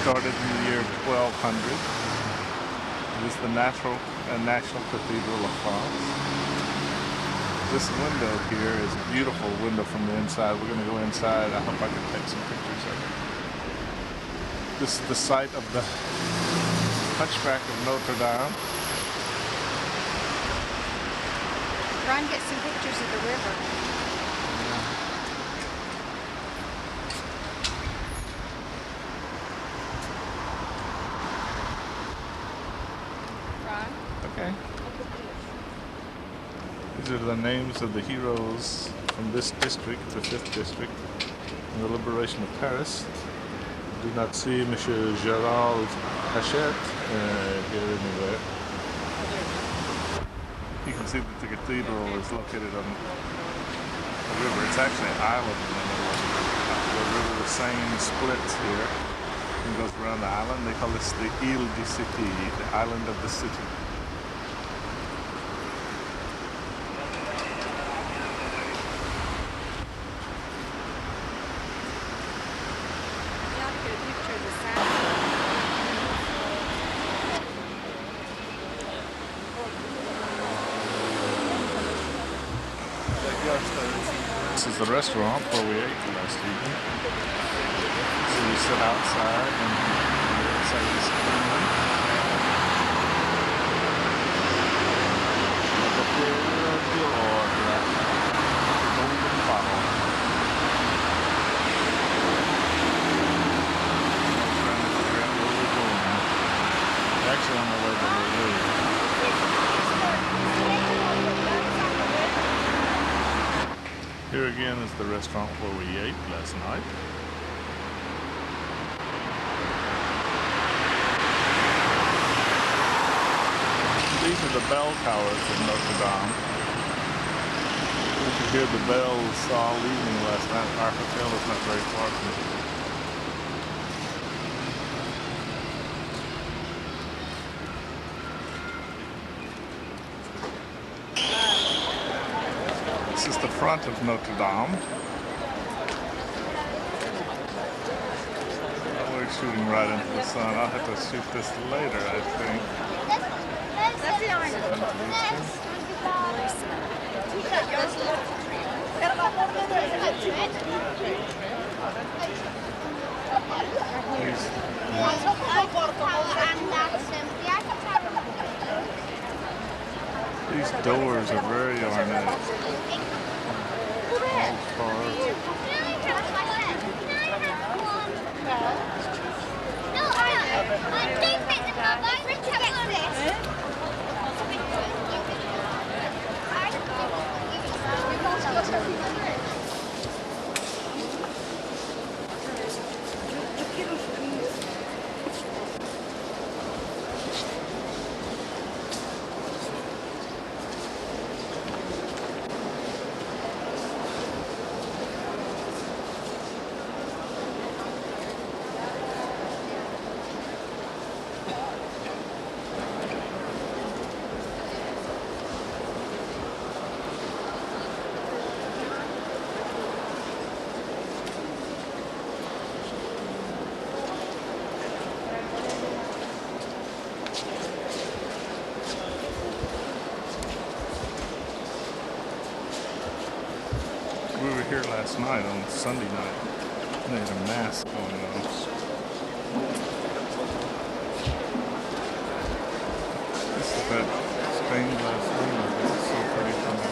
started in the year 1200. It is the National Cathedral of France. This window here is a beautiful window from the inside. We're going to go inside. I hope I can take some pictures of it. This is the site of the Hunchback of Notre Dame. Run, get some pictures of the river. Ron? Okay. These are the names of the heroes from this district, the 5th district, in the liberation of Paris. Do not see Monsieur Gérald Hachette here anywhere. You can see that the cathedral is located on the river. It's actually an island in the middle of the river. The Seine splits here and goes around the island. They call this the Ile de Cité, the island of the city. This is the restaurant where we ate last evening. So we sit outside and outside this room. Golden bottle. Trying to figure out where we're going. We're actually on our way to Lulu. Here again is the restaurant where we ate last night. These are the bell towers of Notre Dame. You could hear the bells all evening last night. Our hotel is not very far from it. This is the front of Notre Dame. We're shooting right into the sun. I'll have to shoot this later, I think. That's the island. These doors are very ornate. All carved. We were here last night on Sunday night. They had a mass going on. This is that stained glass window that's so pretty from the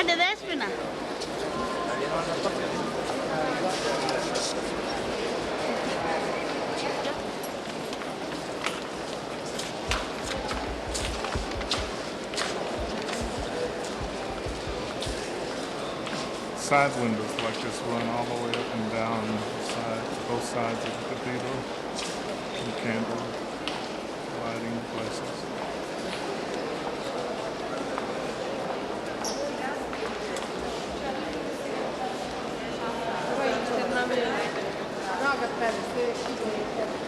Ada Despina. Side windows like this run all the way up and down both sides of the cathedral. And candle lighting places.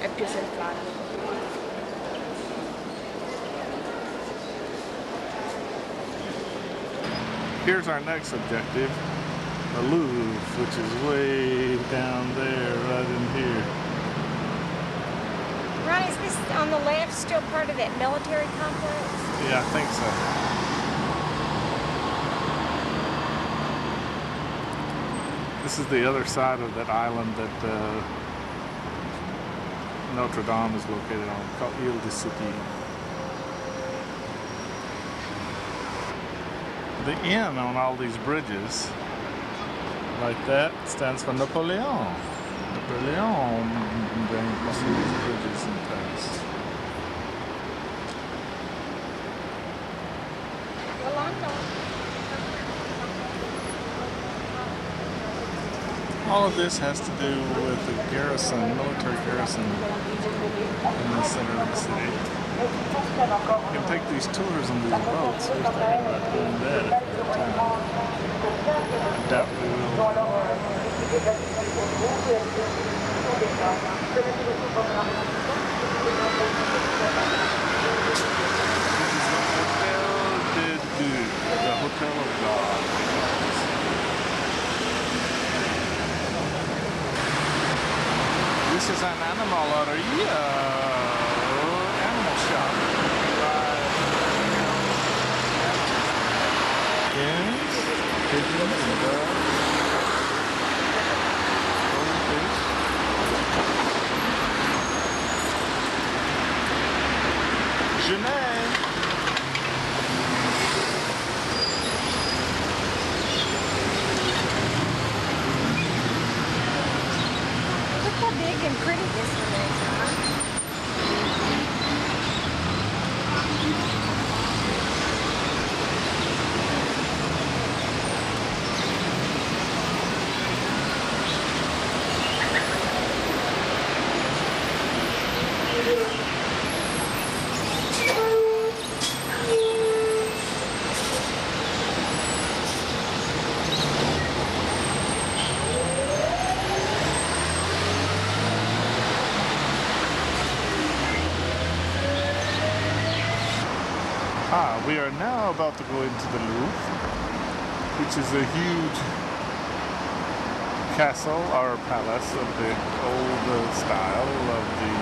È più semplice. Here's our next objective, the Louvre, which is way down there, right in here. Ron, is this on the left still part of that military complex? Yeah, I think so. This is the other side of that island that Notre Dame is located on, called Ile de Cité. The N on all these bridges, like that, stands for Napoleon. Napoleon built most of these bridges in Paris. All of this has to do with the garrison, military garrison in the center of the city. You can take these tours on these boats. We're thinking about doing that at the time. I doubt we will. This is the Hotel de Dieu, the Hotel of God. This is an animalery, animal shop. Hens, pigeons, and doves. Goldfish. Genet. Look how big and pretty this one is, huh? We are now about to go into the Louvre, which is a huge castle or palace of the old style of the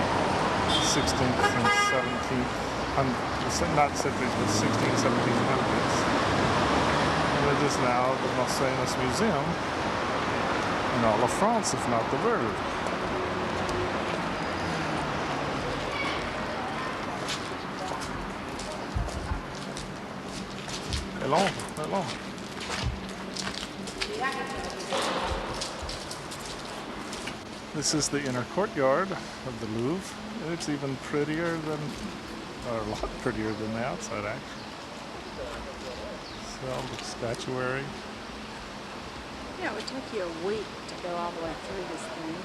16th and 17th, not centuries, but 16th, 1700s. And it is now the most famous museum in all of France, if not the world. Long. This is the inner courtyard of the Louvre. It's even prettier than, or a lot prettier than the outside actually. So all the statuary. Yeah, it would take you a week to go all the way through this thing.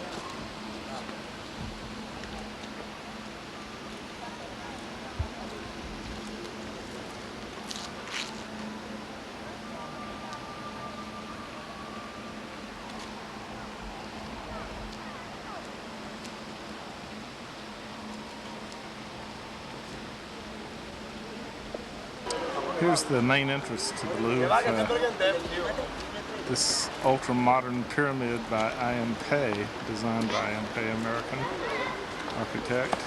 Here's the main entrance to the Louvre. This ultra-modern pyramid by I.M. Pei, designed by I.M. Pei, American architect.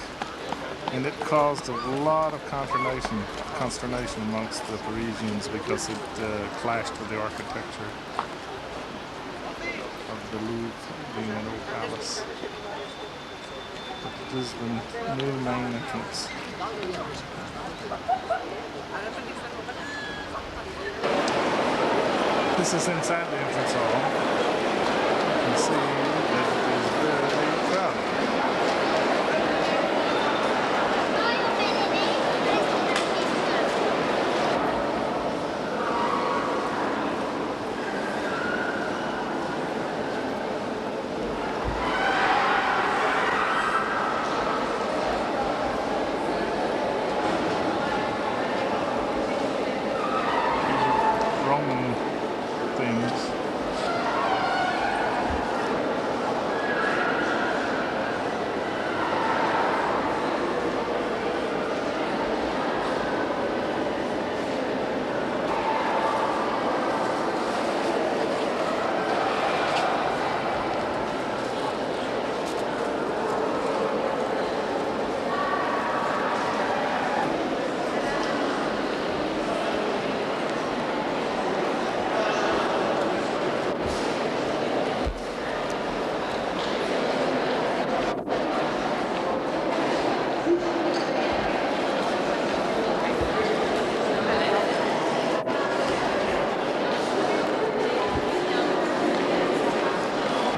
And it caused a lot of consternation amongst the Parisians because it clashed with the architecture of the Louvre, being an old palace. But this is the new main entrance. This is inside the entrance hall. You can see that it is very crowded. Roman things.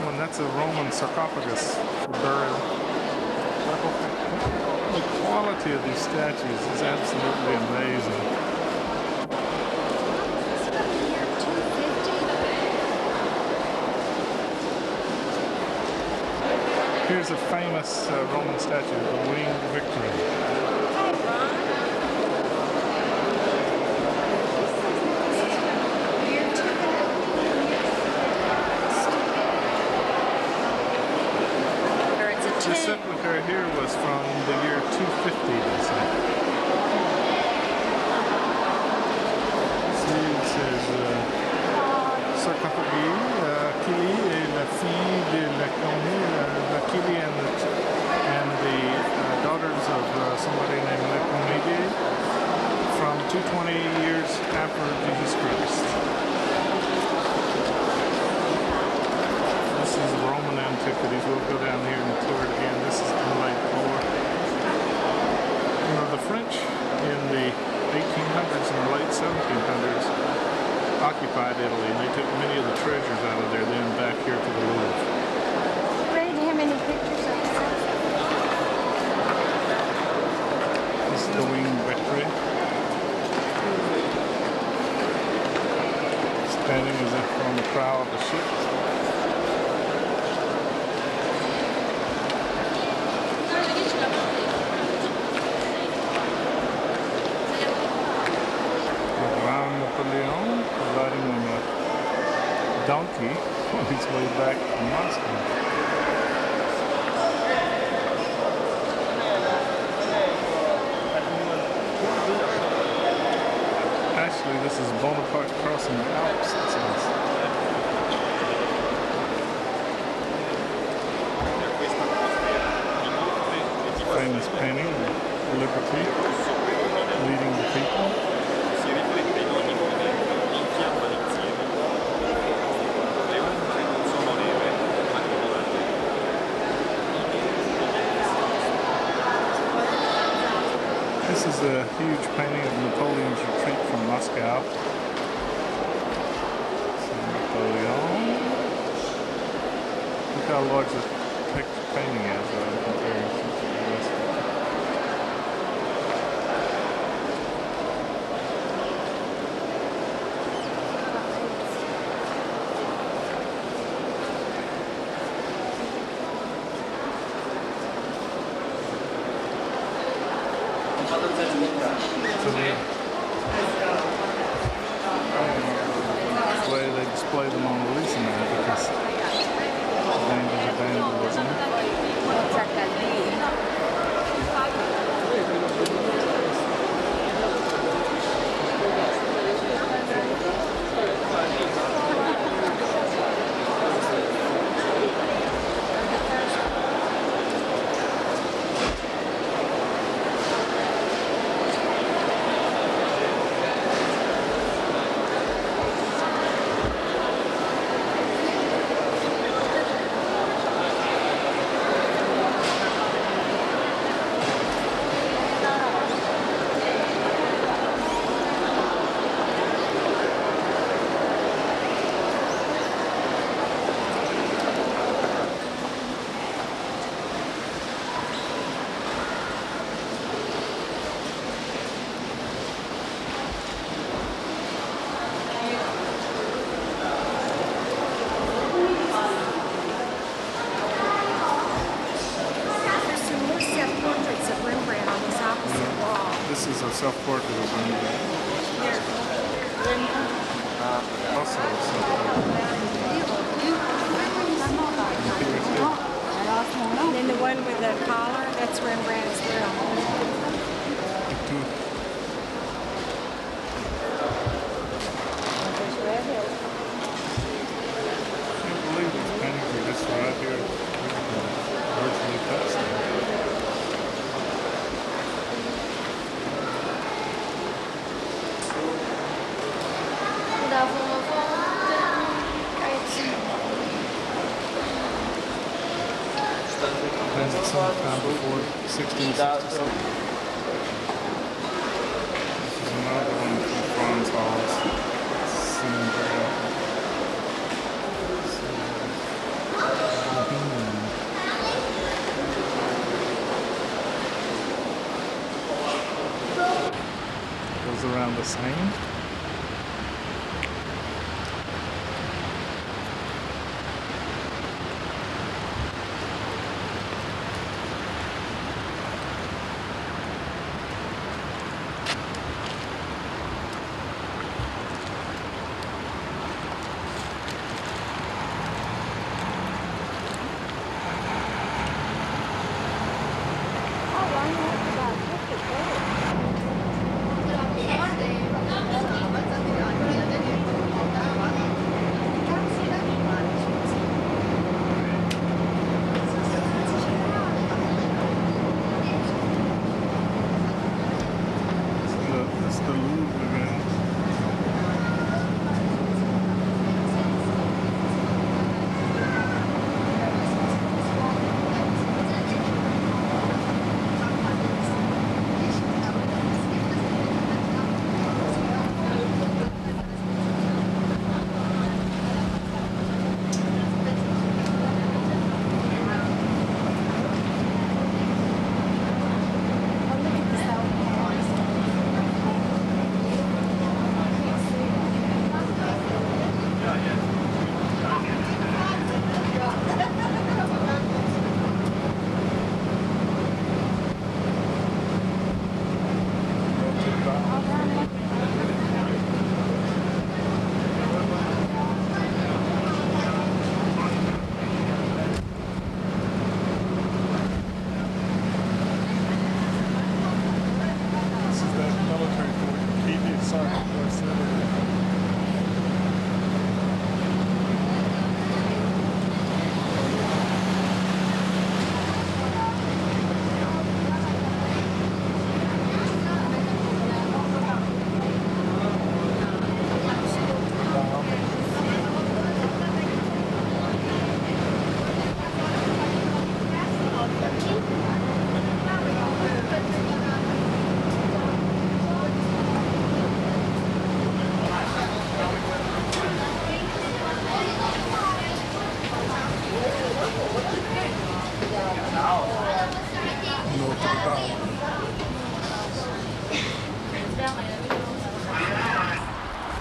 And that's a Roman sarcophagus for burial. The quality of these statues is absolutely amazing. Here's a famous Roman statue, the Winged Victory. The sepulchre here was from the year 250, they say. See, it says sarcophagi, Achille et la fille de Achille and the daughters of somebody named Lecomede from 220 years after Jesus Christ. This is Roman antiquities. We'll go down here and tour it again. This is the late floor. You know, the French in the 1800s and the late 1700s occupied Italy, and they took many of the treasures out of there, then back here to the Louvre. Ray, do you have any pictures of this? This is the Winged Victory. Standing as if on the prow of the ship. Napoleon riding on a donkey on his way back to Moscow. Actually, this is Bonaparte crossing the Alps, it says. Famous painting of liberty leading the people. This is a huge painting of Napoleon's retreat from Moscow. So Napoleon. Look how large the painting is compared to the rest of it. They display the Mona Lisa now because the dangers of vandalism. Portugal on that. Also, And then the one with the collar, that's Rembrandt as well. I can't believe these paintings are just right here. Virtually touch them. Painted sometime before 1667. This is another one from Franz Hals. Goes around the same. It's the Louvre again. This is that military fort, Kiev, Sark, Notre Dame.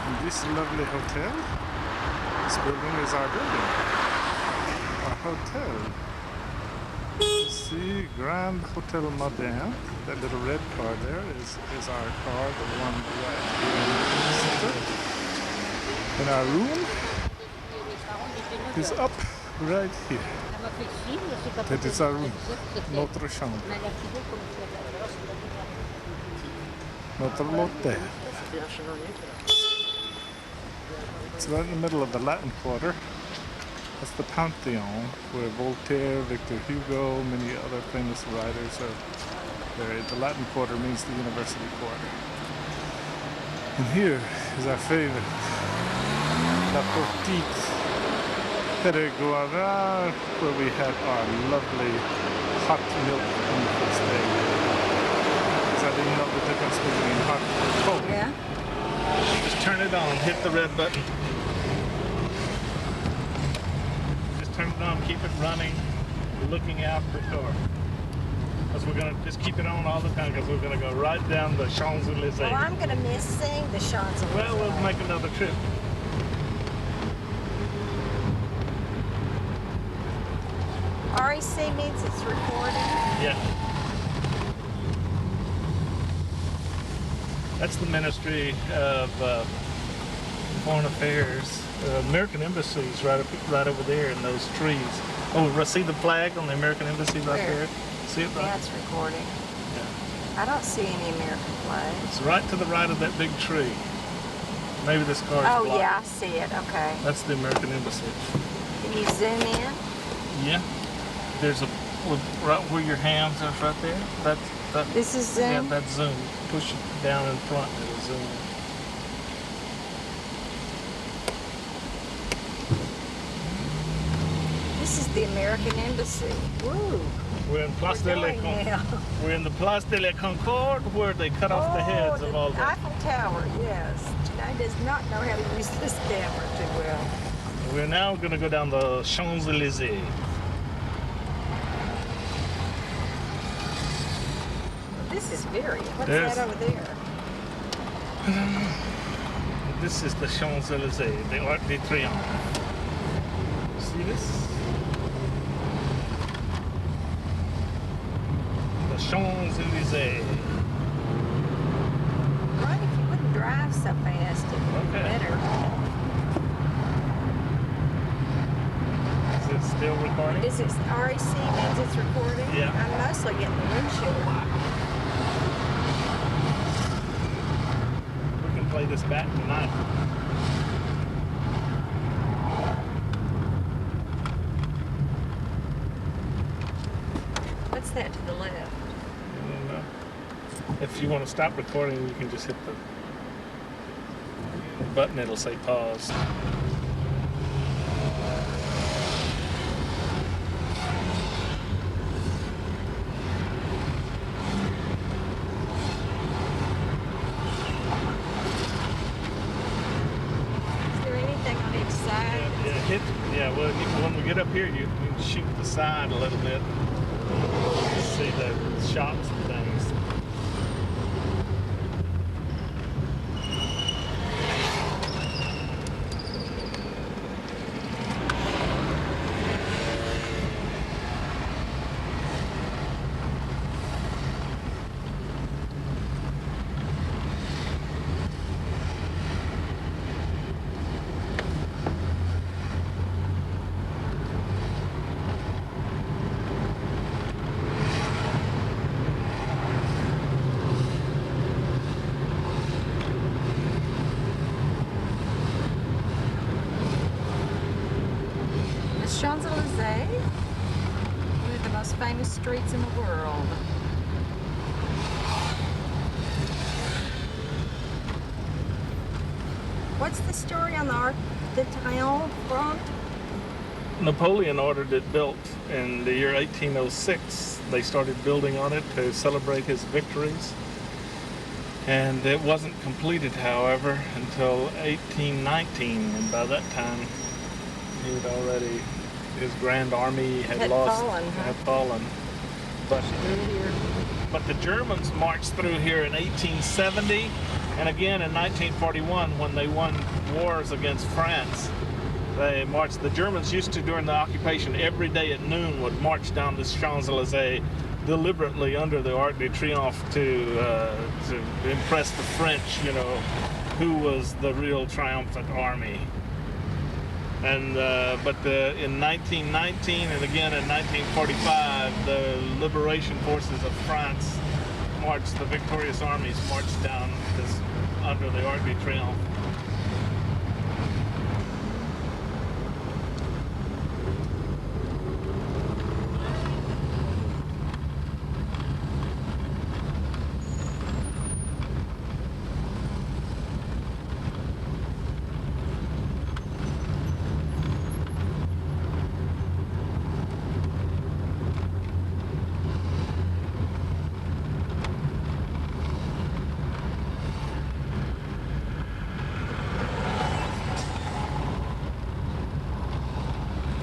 And this lovely hotel, this building is our building, our hotel. See, Grand Hotel Moderne, that little red car there is our car, the one right here in the center. And our room is up right here. That is our room, notre chambre, notre motel. It's right in the middle of the Latin Quarter. That's the Pantheon, where Voltaire, Victor Hugo, many other famous writers are buried. The Latin Quarter means the University Quarter. And here is our favorite, La Petite Pérégoire, where we had our lovely hot milk on the first day. Because I didn't know the difference between hot and cold. Yeah. Just turn it on, hit the red button. Just turn it on, keep it running, looking out the door. Because we're going to just keep it on all the time because we're going to go right down the Champs-Élysées. Well, I'm going to miss seeing the Champs-Élysées. Well, we'll make another trip. REC means it's recording. Yeah. That's the Ministry of Foreign Affairs. American Embassy is right over there in those trees. Oh, see the flag on the American Embassy right Where? there? See it? Yeah, it's recording. Yeah. I don't see any American flags. It's right to the right of that big tree. Maybe this car is Oh, blocked. yeah, I see it. Okay. That's the American Embassy. Can you zoom in? Yeah. There's a right where your hands are right there. That This is zoom? Yeah, that's zoom. Push it down in front and it'll zoom. This is the American Embassy. Woo! We're in Place de la We're going now. We're in the Place de la Concorde where they cut off the heads of all the. Eiffel Tower, yes. Janae does not know how to use this camera too well. We're now going to go down the Champs-Élysées. This is what's There's- that over there? This is the Champs-Élysées, the Arc de Triomphe. See this? The Champs-Élysées. Right, if you wouldn't drive so fast, it would be Okay. better. Is it still recording? Is it REC means it's recording? Yeah. I'm mostly getting the windshield. We can play this back tonight. What's that to the left? I don't know. If you want to stop recording, you can just hit the button. It'll say pause. Is there anything on each side? Well, when we get up here, you can shoot the side a little bit. See the shops and things. The Champs-Élysées, one of the most famous streets in the world. What's the story on the Arc de Triomphe front? Napoleon ordered it built in the year 1806. They started building on it to celebrate his victories. And it wasn't completed, however, until 1819. And by that time, his grand army had fallen. But the Germans marched through here in 1870 and again in 1941 when they won wars against France. They marched. The Germans used to, during the occupation, every day at noon would march down the Champs-Élysées deliberately under the Arc de Triomphe to impress the French, who was the real triumphant army. And in 1919 and again in 1945, the liberation forces of France marched. The victorious armies marched down under the Arc de Triomphe.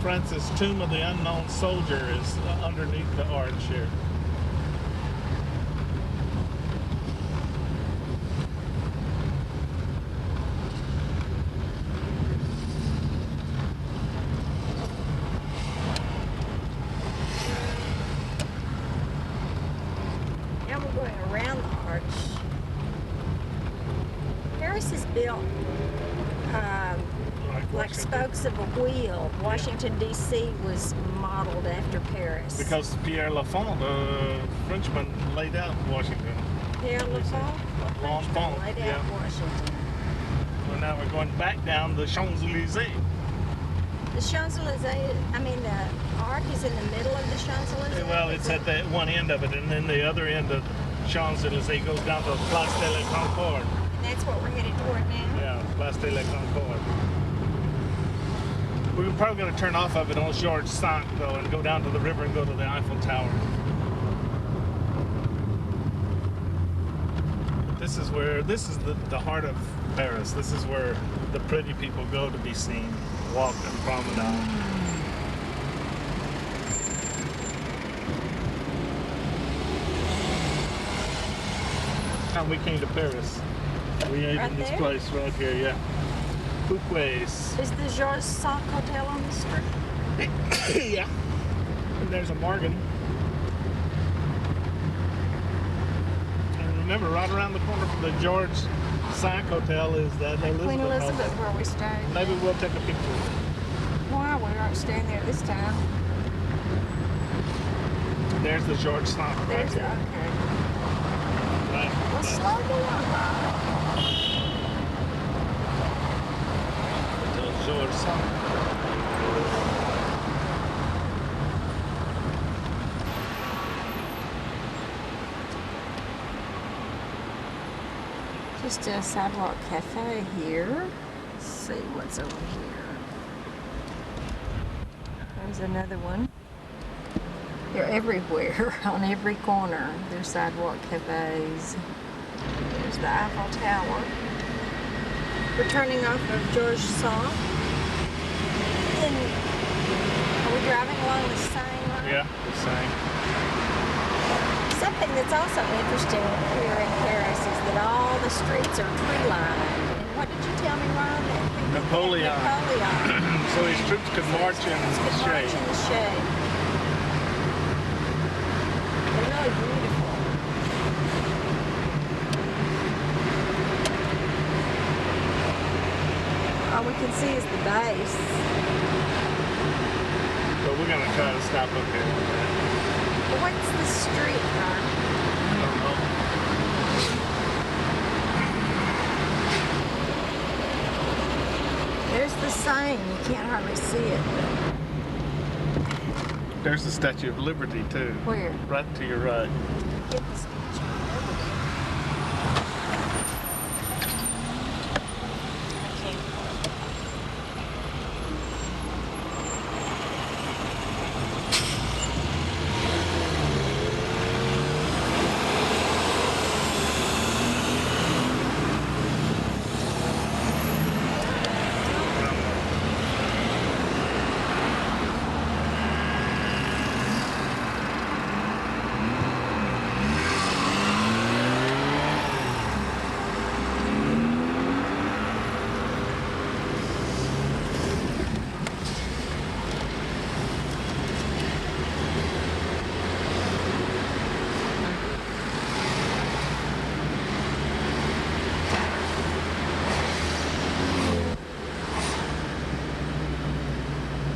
France's Tomb of the Unknown Soldier is underneath the arch here. Now we're going around the arch. Paris is built like spokes of a wheel. Washington, D.C. was modeled after Paris. Because Pierre Lafont, the Frenchman, laid out Washington. Pierre Lafont? Lafont, Laid out yeah. Washington. Well, now we're going back down the Champs-Élysées. The Champs-Élysées, I mean, the Arc is in the middle of the Champs-Élysées? Well, it's at the one end of it, and then the other end of Champs-Élysées goes down to Place de la Concorde. And that's what we're headed toward now? Yeah, Place de la Concorde. We're probably going to turn off of it on Georges V, though, and go down to the river and go to the Eiffel Tower. This is the heart of Paris. This is where the pretty people go to be seen, walk and promenade. Time we came to Paris, we ate Right in this there? place right here, yeah. Pouquet's. Is the Georges V Hotel on the street? Yeah. And there's a Morgan. And remember, right around the corner from the Georges V Hotel is that Queen Elizabeth, House. where we stayed. Maybe we'll take a picture. Why? We aren't staying there this time. There's the Georges V. Right There's here. okay. Right. Well, slow down. There's Georges V. Just a sidewalk cafe here. Let's see what's over here. There's another one. They're everywhere, on every corner. There's sidewalk cafes. There's the Eiffel Tower. We're turning off of Georges V. And are we driving along the Seine line? Yeah, the same. Something that's also interesting here in Paris is that all the streets are tree-lined. And what did you tell me, Ron? That Napoleon. Napoleon. So these troops could march in the March shade. in the shade. They're really beautiful. All we can see is the base. But we're going to try to stop up here. But what's the street, Ron? I don't know. There's the sign. You can't hardly see it. There's the Statue of Liberty, too. Where? Right to your right. Get the Statue of Liberty.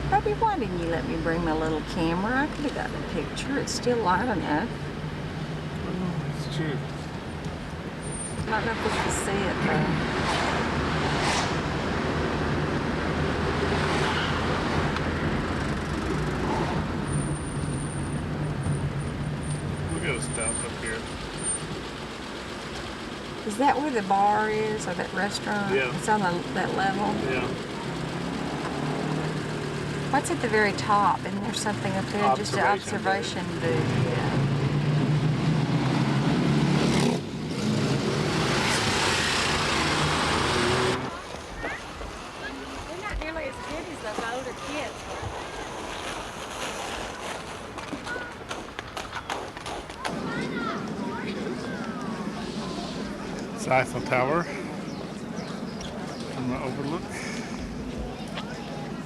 Bobby, why didn't you let me bring my little camera? I could have gotten a picture. It's still light enough. It's true. I don't know if we can see it though. We're going to stop up here. Is that where the bar is, or that restaurant? Yeah. It's on that level. Yeah. What's at the very top? Isn't there something up there? Just an Observation observation booth. Yeah. They're not nearly as big as those older kids. It's Eiffel Tower from the overlook.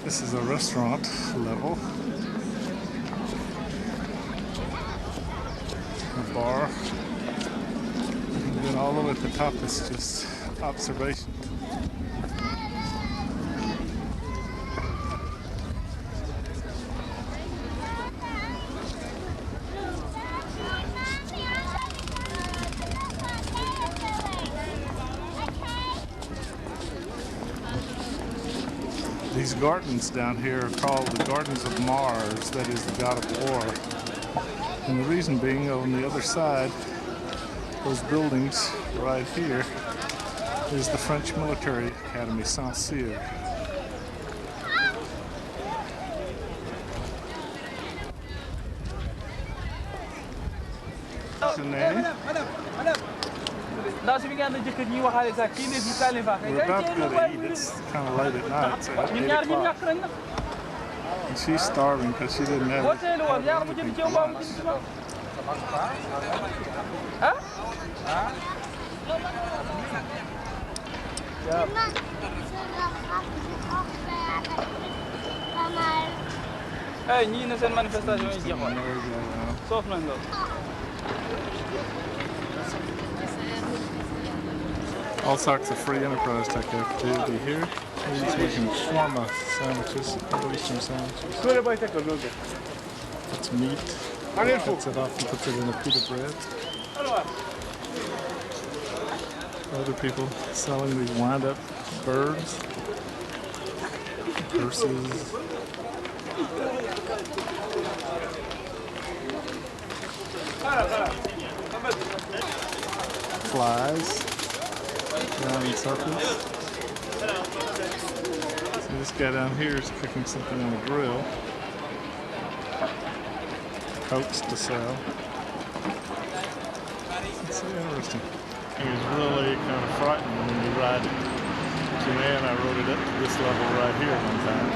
This is a restaurant level. A bar. then all the way at the top is just observation. These gardens down here are called the Gardens of Mars, that is the god of war. And the reason being, on the other side, those buildings right here, is the French Military Academy, Saint-Cyr. We're about to go to eat. It's kind of late at night, so it's 8 o'clock. And she's starving because she didn't have anything for lunch. All sorts of free enterprise type activity here. He's making shawarma sandwiches, Middle Eastern sandwiches. It's meat. Cuts it off and puts it in a pita bread. Other people selling these wind-up birds, purses. Flies. Around in circles. So this guy down here is cooking something on the grill. Coats to sell. It's so interesting. It was really kind of frightening when you ride Janae and I rode it up to this level right here one time.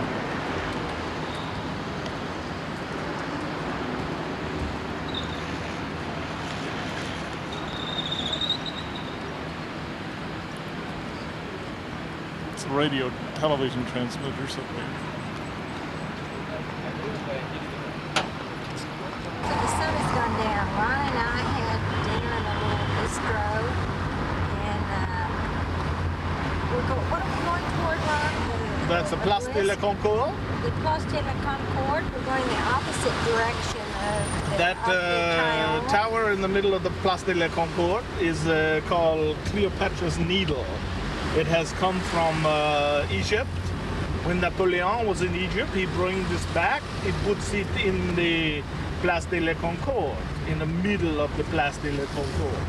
It's a radio television transmitter or something. So the sun has gone down. Ron and I had dinner in a little bistro, and what are we going toward, Ron? That's the Place de la Concorde. The Place de la Concorde. We're going the opposite direction of the That tower in the middle of the Place de la Concorde is called Cleopatra's Needle. It has come from Egypt. When Napoleon was in Egypt, he brings this back. He puts it in the Place de la Concorde, in the middle of the Place de la Concorde.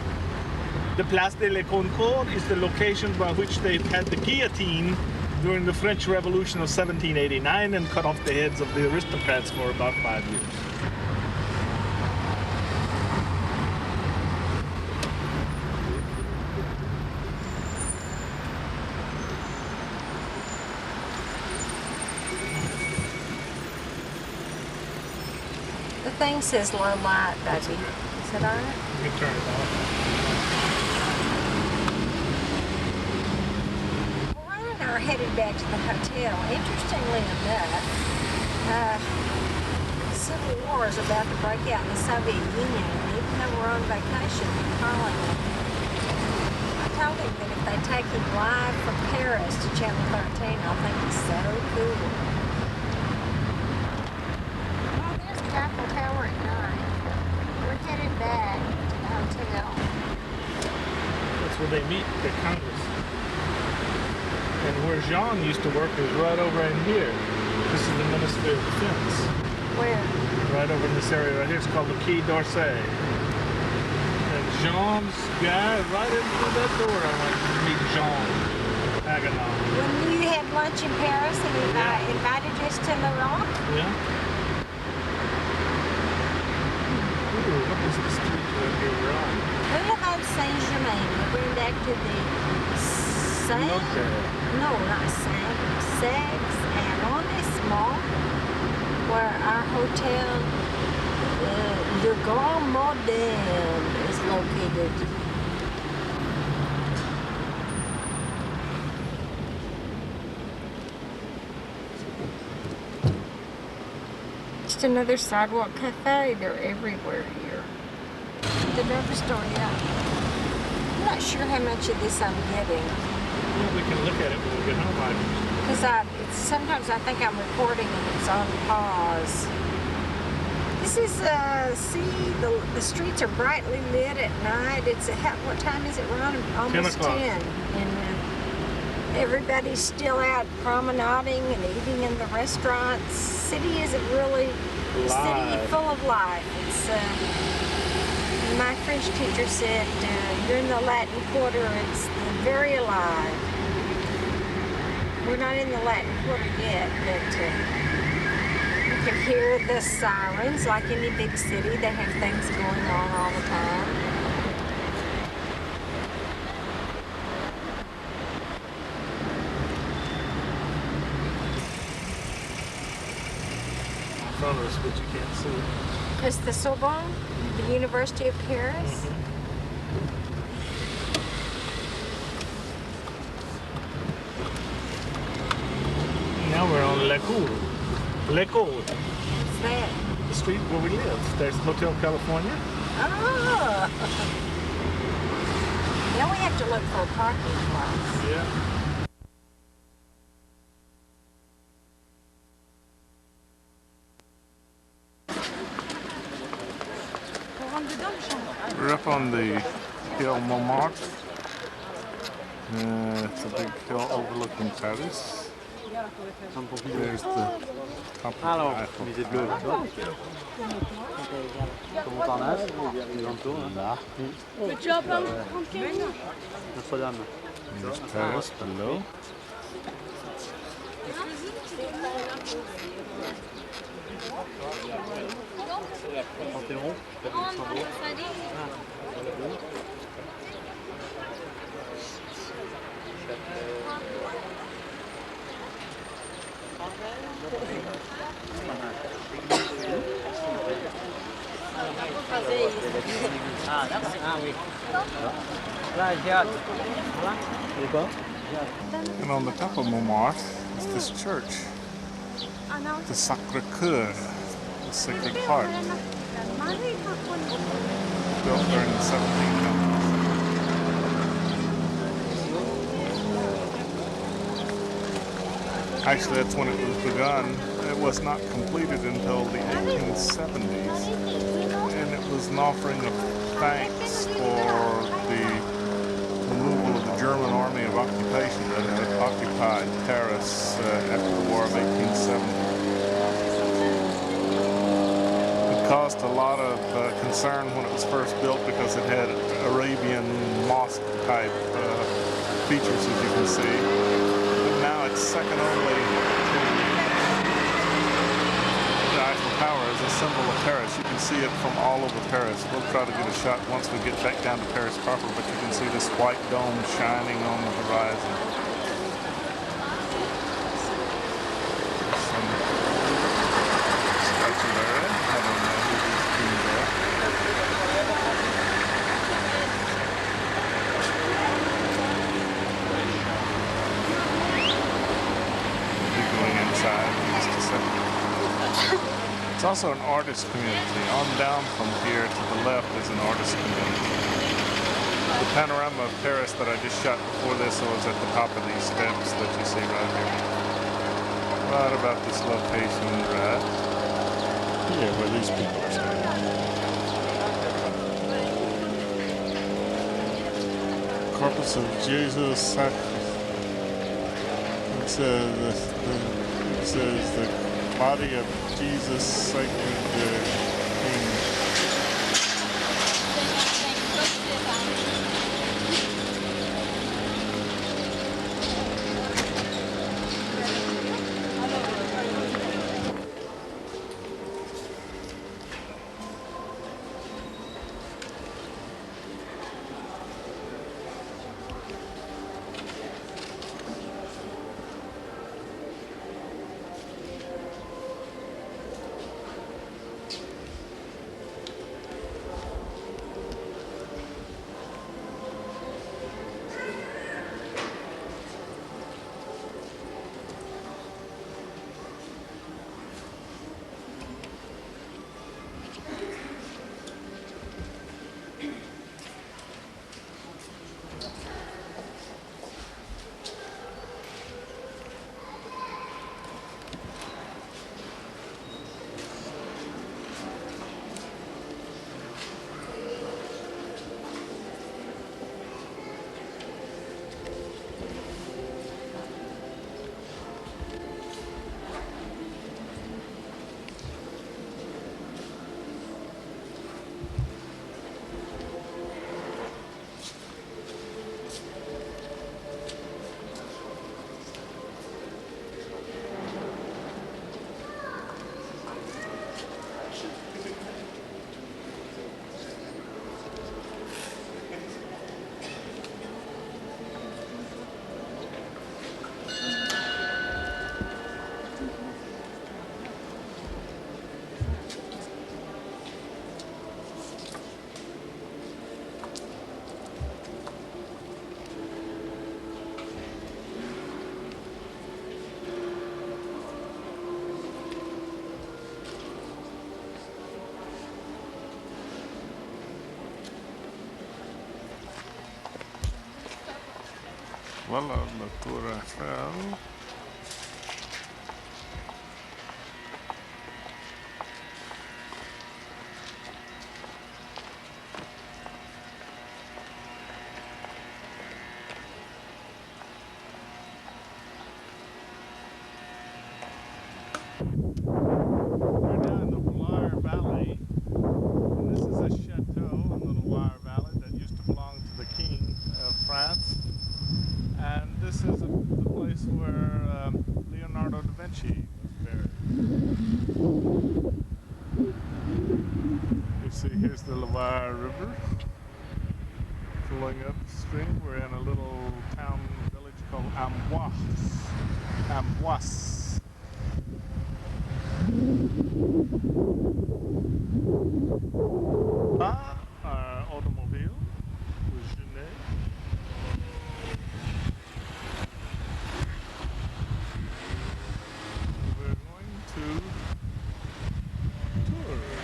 The Place de la Concorde is the location by which they had the guillotine during the French Revolution of 1789 and cut off the heads of the aristocrats for about 5 years. The thing says low light, baby. Is that all right? You can turn it off. Ron and I are headed back to the hotel. Interestingly enough, the Civil War is about to break out in the Soviet Union, and even though we're on vacation, we're calling it. I told him that if they take him live from Paris to Channel 13, I'll think he's so cool. Oh, there's the Eiffel Tower at night. We're headed back to the hotel. That's where they meet the Congress. And where Jean used to work is right over in here. This is the Ministry of Defense. Where? Right over in this area right here. It's called the Quai d'Orsay. And Jean's guy, right in through that door, I went to meet Jean Haganah. When you had lunch in Paris and he invited us to Le Rock? Yeah. Ooh, what is the street right here we're on? Boulevard Saint-Germain. We're going back to the No, not Sex and Arrondissement, where our hotel, Le Grand Moderne, is located. Just another sidewalk cafe. They're everywhere here. The Nova Store, yeah. not sure how much of this I'm getting. Well, we can look at it when we get home. Because sometimes I think I'm recording and it's on pause. This is, see, the streets are brightly lit at night. It's, what time is it, Ron? Almost 10 o'clock. 10. And everybody's still out promenading and eating in the restaurants. City is really city full of life. It's, my French teacher said, you're in the Latin Quarter, it's very alive. We're not in the Latin Quarter yet, but you can hear the sirens like any big city. They have things going on all the time. In front of us, but you can't see. It's the Sorbonne, the University of Paris. Now we're on L'École. L'École, What's that? the street where we live. There's Hotel California. Oh! Now we have to look for a parking place. Yeah. We're up on the hill Montmartre. It's a big hill overlooking Paris. There's the top of the Eiffel Tower. There's Paris below. And on the top of Montmartre is this church, the Sacré-Cœur, the Sacred Heart, built during the 1700s. Actually, that's when it was begun. It was not completed until the 1870s, and it was an offering of thanks for the removal of the German army of occupation that had occupied Paris after the War of 1870. It caused a lot of concern when it was first built because it had Arabian mosque type features, as you can see. But now it's second only to the Eiffel Tower as a symbol of Paris. You can see it from all over Paris. We'll try to get a shot once we get back down to Paris proper, but you can see this white dome shining on the horizon. Some statue there. I don't know who these kings are. We'll be going inside in just a second. It's also an artist community. On down from here to the left is an artist community. The panorama of Paris that I just shot before this was at the top of these steps that you see right here. Right about this location right here where these people are standing. Corpus of Jesus Sacrus. It says the body of Jesus Sacred King. Voilà la Tour Eiffel. We're now in the Loire Valley. And this is a chateau in the Loire Valley that used to belong to the King of France. And this is the place where Leonardo da Vinci was buried. You see, here's the Loire River flowing upstream. We're in a little town village called Amboise. Amboise. Ah, our automobile with Junet. We're going to Tours.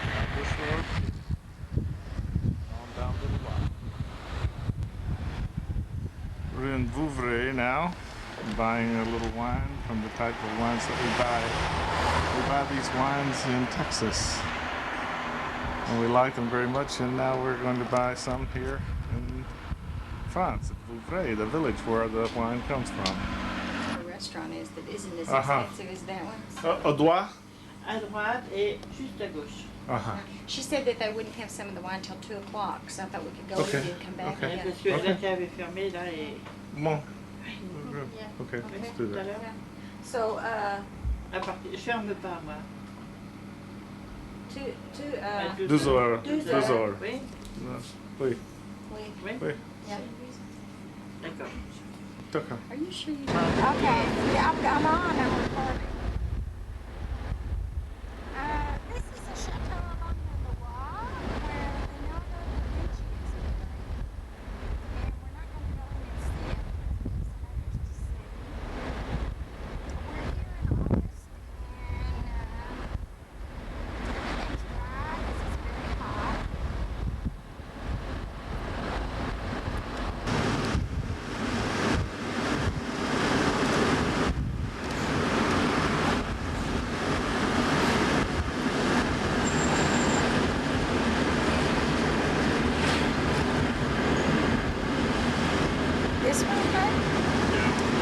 Down this road, on down to the bottom. We're in Vouvray now, buying a little wine from the type of wines that we buy. We buy these wines in Texas, and we like them very much, and now we're going to buy some here in France, at Vouvray, the village where the wine comes from. The restaurant is that isn't as Uh-huh. expensive as that one. Au doigt? À droite et juste à gauche. Uh-huh. She said that they wouldn't have some of the wine till 2 o'clock, so I thought we could go Okay. in and come back. Okay. Yeah. Parce que Ok. la cave est fermée là et. Bon. Yeah. Okay, Okay. let's do that. Yeah. So, À partir, je ferme pas moi. À 2 heures. 2 2 heures. heures. Oui, Oui, we, oui. oui. yeah. D'accord. D'accord. Are you sure you Okay, yeah, I'm on, I'm recording. This is a chateau along the Loire where Leonardo da Vinci is buried. And we're not going to go in and see it because there's some others to see. We're here in August and everything's dry because it's very hot. This one, bud?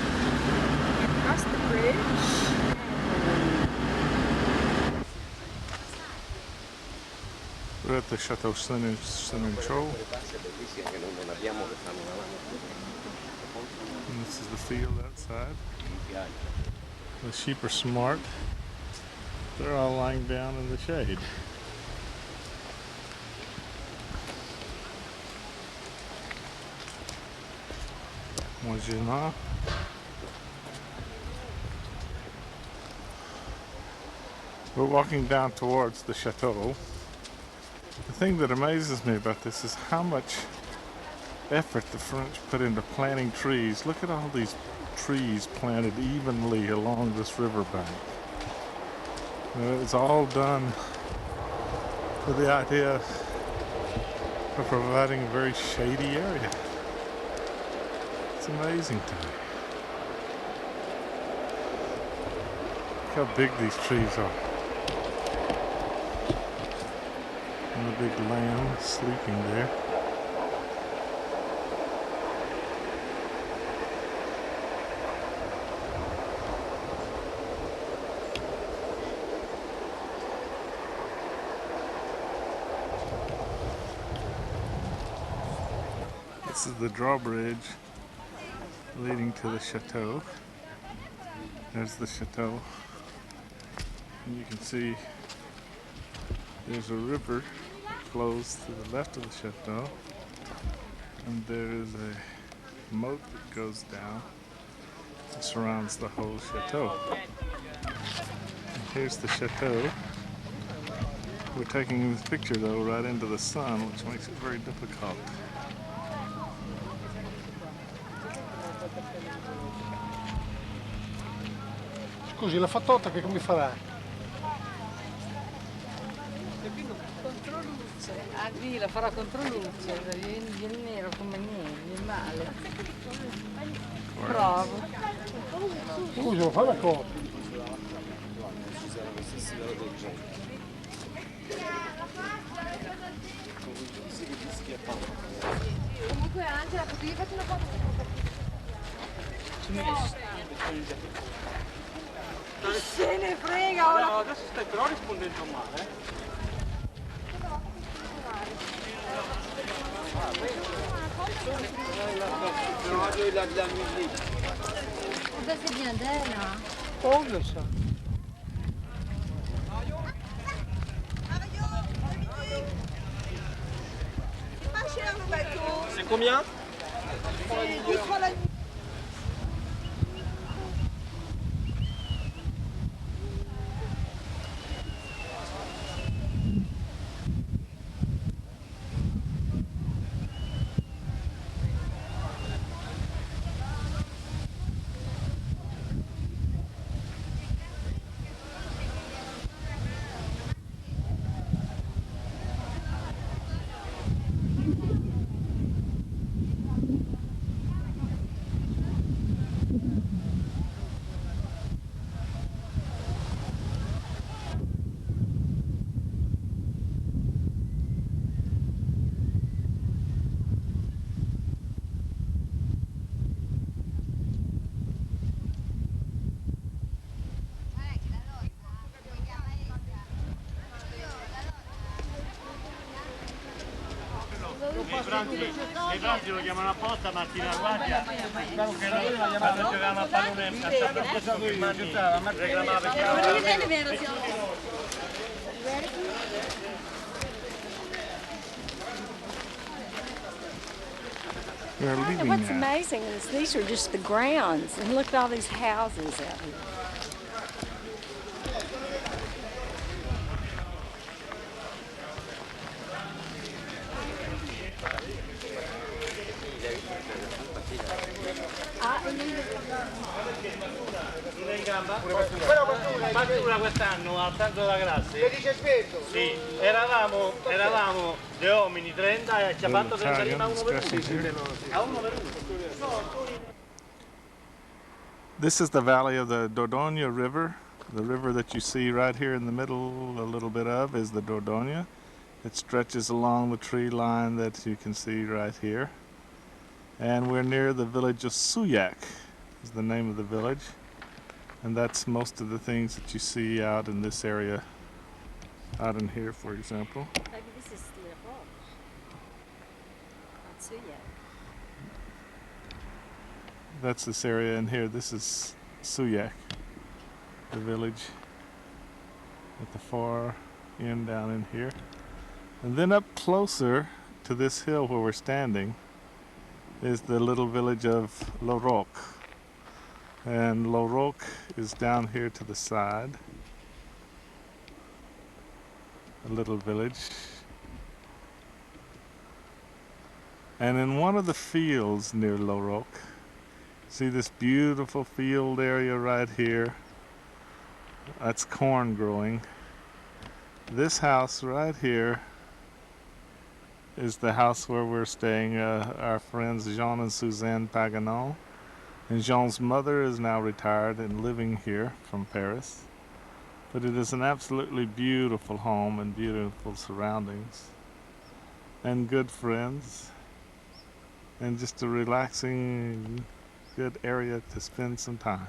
Across the bridge. We're at the Chateau Seneschal, and this is the field outside. The sheep are smart. They're all lying down in the shade. Montgenas. We're walking down towards the chateau. The thing that amazes me about this is how much effort the French put into planting trees. Look at all these trees planted evenly along this riverbank. It's all done with the idea of providing a very shady area. It's amazing to me. Look how big these trees are. And the big lamb sleeping there. This is the drawbridge leading to the chateau. There's the chateau. And you can see there's a river that flows to the left of the chateau. And there is a moat that goes down and surrounds the whole chateau. And here's the chateau. We're taking this picture though right into the sun, which makes it very difficult. Scusi, la fatotta che come farà? Controluce, ah sì, la farà controluce, viene nero come niente, viene male. Bravo. Scusi, ma fa la cosa. Comunque Angela, potevi fare una foto? Chi se ne frega ora? No, adesso stai però rispondendo male. Ça c'est bien d'elle, hein. Oh, le ça. C'est combien? I Franzi lo chiamano apposta Martina Guardia, diciamo che noi quando giocavamo a pallone a San Francisco reclamava perché We're leaving And what's now. amazing is these are just the grounds, and look at all these houses out here. non è in gamba. Fattura quest'anno al Santo della Grazia. Che dice spesso? Sì, eravamo due uomini 30 e ci ha fatto 30 lima uno per uno. A uno per uno. This is the valley of the Dordogne River. The river that you see right here in the middle, a little bit of, is the Dordogne. It stretches along the tree line that you can see right here. And we're near the village of Souillac, is the name of the village. And that's most of the things that you see out in this area, out in here, for example. Maybe this is Les Roches. Not Souillac. That's this area in here. This is Souillac, the village at the far end down in here. And then up closer to this hill where we're standing is the little village of La Roque. And La Roque is down here to the side. A little village. And in one of the fields near La Roque, see this beautiful field area right here? That's corn growing. This house right here is the house where we're staying, our friends Jean and Suzanne Paganon. And Jean's mother is now retired and living here from Paris. But it is an absolutely beautiful home and beautiful surroundings. And good friends. And just a relaxing, good area to spend some time.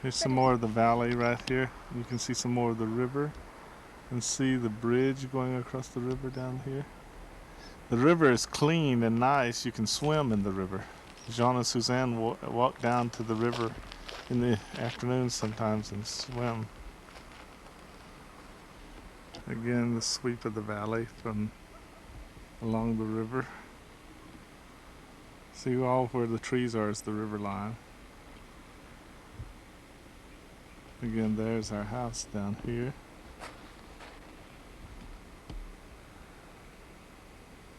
Here's some more of the valley right here. You can see some more of the river and see the bridge going across the river down here. The river is clean and nice. You can swim in the river. Jean and Suzanne walk down to the river in the afternoon sometimes and swim. Again, the sweep of the valley from along the river. See all where the trees are is the river line. Again, there's our house down here.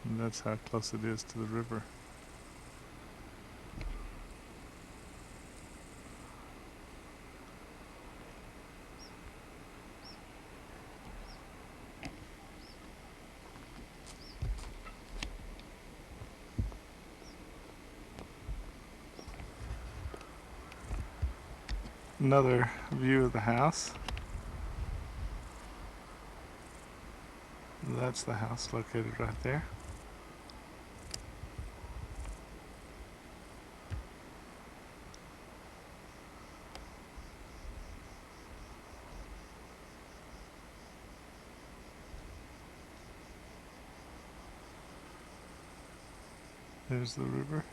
And that's how close it is to the river. Another view of the house. That's the house located right there. There's the river.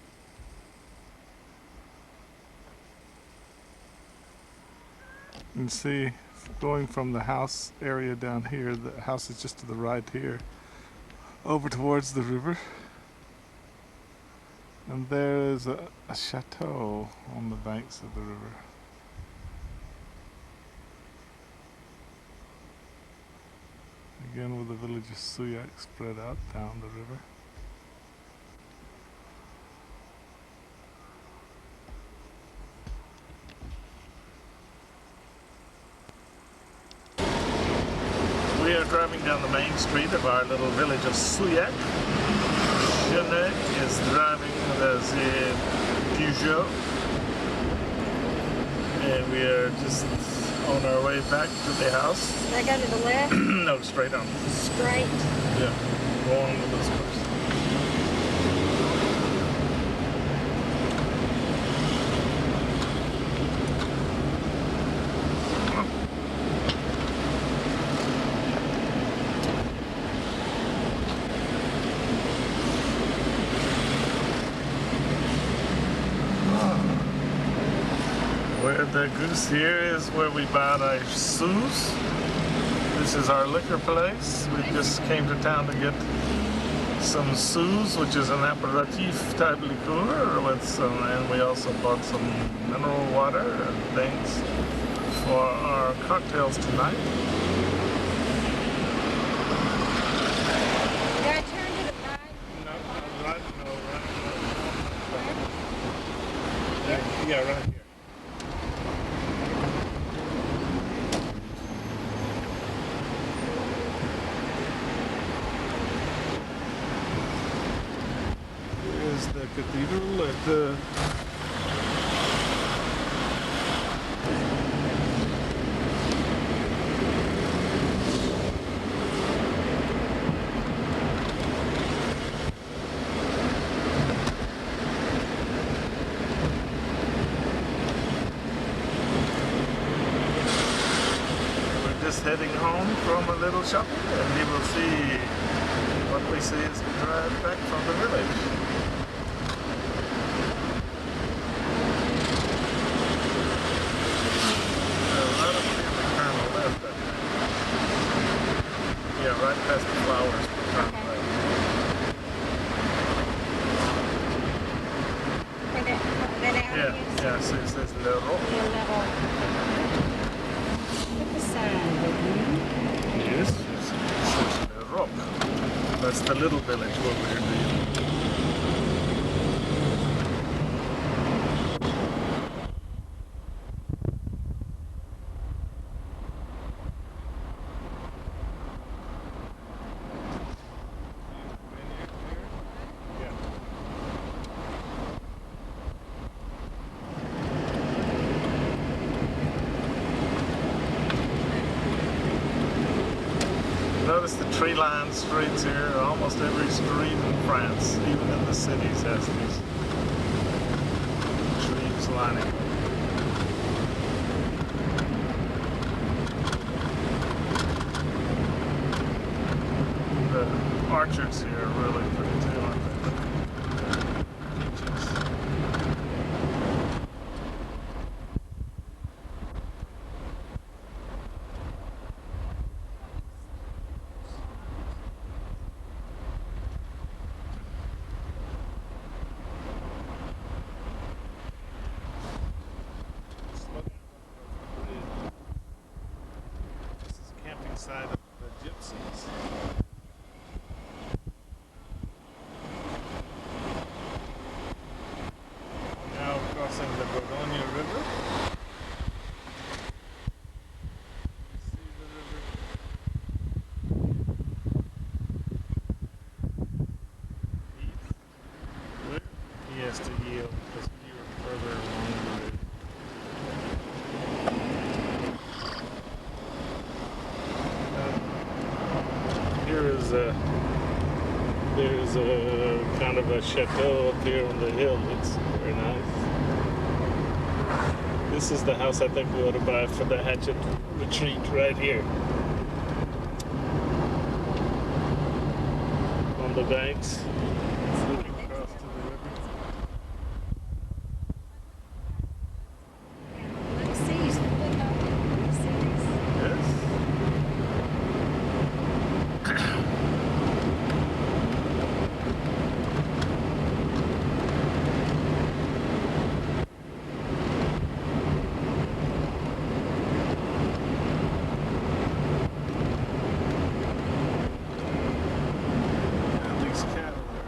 You can see going from the house area down here, the house is just to the right here, over towards the river. And there is a chateau on the banks of the river. Again with the village of Suyak spread out down the river. We are driving down the main street of our little village of Suyak. Jenna is driving the Peugeot. And we are just on our way back to the house. Did I go to the left? No, straight on. Straight. Yeah, go on with this first. Where the goose here is where we bought our sous. This is our liquor place. We just came to town to get some sous, which is an aperitif type liqueur with some, and we also bought some mineral water and things for our cocktails tonight. Did I turn to the right? No, right. Yeah, right here. Here's the cathedral at the just heading home from a little shopping, and you will see what we see as we drive back from the village. A lot of people turn left, I think. Yeah, right past the flowers, turn left. Yeah, so it says Le Roc. Yes, it says Le Roc. That's the little village where we're leaving. Notice the tree-lined streets here. Almost every street in France, even in the cities, has these trees lining. The orchards here are really pretty too, aren't they? Peaches. a kind of a chateau up here on the hill. It's very nice. This is the house I think we ought to buy for the Hatchet retreat right here. On the banks. Looking across to the river. Yes. And these cattle are.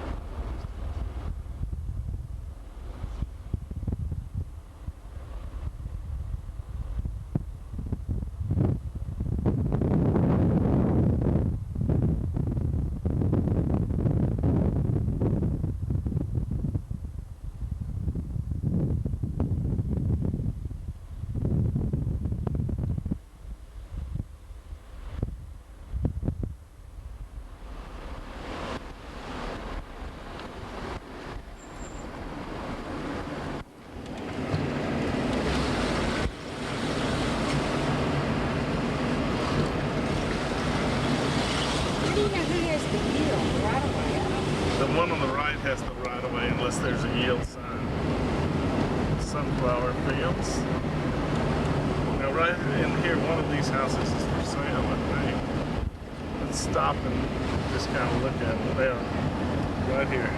The one on the right has the right of way unless there's a yield sign. Sunflower fields. Now right in here, one of these houses is for sale, I think. Let's stop and just kind of look at them. They are right here.